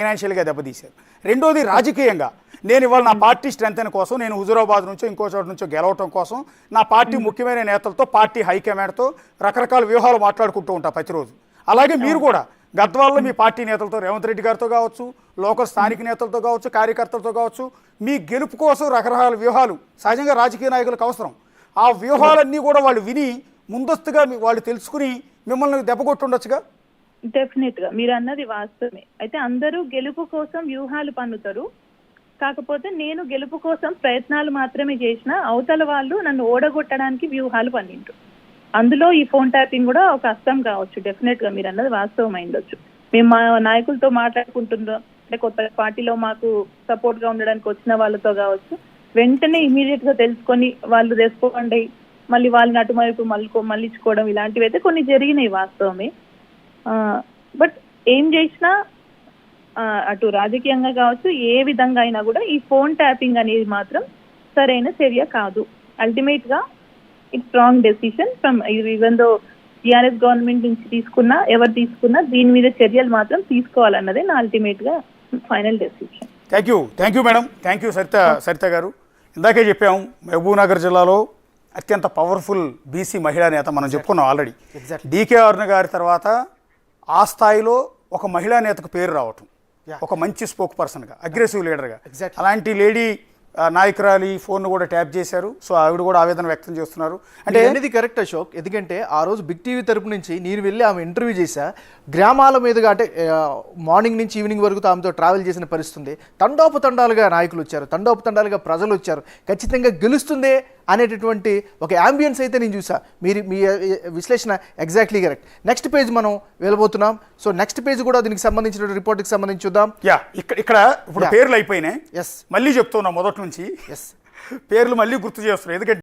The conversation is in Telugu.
ఫైనాన్షియల్గా దెబ్బతీశారు. రెండోది రాజకీయంగా నేను ఇవాళ నా పార్టీ స్ట్రెంత్ కోసం నేను హుజూరాబాద్ నుంచో ఇంకో చోట నుంచో గెలవటం కోసం నా పార్టీ ముఖ్యమైన నేతలతో పార్టీ హైకమాండ్తో రకరకాల వ్యూహాలు మాట్లాడుకుంటూ ఉంటా ప్రతిరోజు. అలాగే మీరు కూడా గద్వాల్లో మీ పార్టీ నేతలతో రేవంత్ రెడ్డి గారితో కావచ్చు, లోకల్ స్థానిక నేతలతో కావచ్చు, కార్యకర్తలతో కావచ్చు, మీ గెలుపు కోసం రకరకాల వ్యూహాలు సహజంగా రాజకీయ నాయకులకు అవసరం. ఆ వ్యూహాలన్నీ కూడా వాళ్ళు విని ముందస్తుగా వాళ్ళు తెలుసుకుని మిమ్మల్ని దెబ్బకొట్టుండొచ్చుగా. డెఫినెట్ గా మీరు అన్నది వాస్తవమే. అయితే అందరూ గెలుపు కోసం వ్యూహాలు పన్నుతారు. కాకపోతే నేను గెలుపు కోసం ప్రయత్నాలు మాత్రమే చేసిన, అవతల వాళ్ళు నన్ను ఓడగొట్టడానికి వ్యూహాలు పన్నింటారు. అందులో ఈ ఫోన్ ట్యాపింగ్ కూడా ఒక అస్తం కావచ్చు. డెఫినెట్ గా మీరు అన్నది వాస్తవం అయిండొచ్చు. మేము మా నాయకులతో మాట్లాడుకుంటున్నాం, అంటే కొత్త పార్టీలో మాకు సపోర్ట్ గా ఉండడానికి వచ్చిన వాళ్ళతో కావచ్చు, వెంటనే ఇమీడియట్ గా తెలుసుకొని వాళ్ళు రెస్పాండ్ అయ్యి మళ్ళీ వాళ్ళని అటువైపు మళ్ళించుకోవడం ఇలాంటివి అయితే కొన్ని జరిగినాయి వాస్తవమే. బట్ ఏం చేసినా అటు రాజకీయంగా కావచ్చు ఏ విధంగా అయినా కూడా ఈ ఫోన్ ట్యాపింగ్ అనేది మాత్రం సరైన చర్య కాదు. అల్టిమేట్ గా it's wrong decision from even though TRS government నుంచి తీసుకున్నా ఎవరు తీసుకున్నా దీని మీద చర్యలు మాత్రం తీసుకోవాలన్నదే నా అల్టిమేట్ గా final decision. Thank you madam. Thank you Saritha గారు. ఇందాకే చెప్పాము మహబూబ్నగర్ జిల్లాలో అత్యంత పవర్ఫుల్ బీసీ మహిళా నేత మనం చెప్పుకున్నాం ఆల్రెడీ. డీకే అరుణ గారి తర్వాత ఆ స్థాయిలో ఒక మహిళా నేతకు పేరు రావటం, ఒక మంచి స్పోక్ పర్సన్గా, అగ్రెసివ్ లీడర్గా, అలాంటి లేడీ నాయకురాలి ఫోన్ కూడా ట్యాప్ చేశారు. సో ఆవిడ కూడా ఆవేదన వ్యక్తం చేస్తున్నారు. అంటే అనేది కరెక్ట్ అశోక్. ఎందుకంటే ఆ రోజు బిగ్ టీవీ తరపు నుంచి నేను వెళ్ళి ఆమె ఇంటర్వ్యూ చేశా. గ్రామాల మీదుగా అంటే మార్నింగ్ నుంచి ఈవినింగ్ వరకు ఆమెతో ట్రావెల్ చేసిన పరిస్థితుంది. తండోపతండాలుగా నాయకులు వచ్చారు, తండోపతండాలుగా ప్రజలు వచ్చారు. ఖచ్చితంగా గెలుస్తుందే అనేటటువంటి ఒక యాంబియన్స్ అయితే నేను చూసా. మీ విశ్లేషణ ఎగ్జాక్ట్లీ కరెక్ట్. నెక్స్ట్ పేజ్ మనం వెళ్ళబోతున్నాం. సో నెక్స్ట్ పేజ్ కూడా దీనికి సంబంధించిన రిపోర్ట్కి సంబంధించి చూద్దాం. ఇక్కడ ఇప్పుడు పేర్లు అయిపోయినాయి. మళ్ళీ చెప్తున్నా మొదటి నుంచి పేర్లు మళ్ళీ గుర్తు చేస్తున్నాం. ఎందుకంటే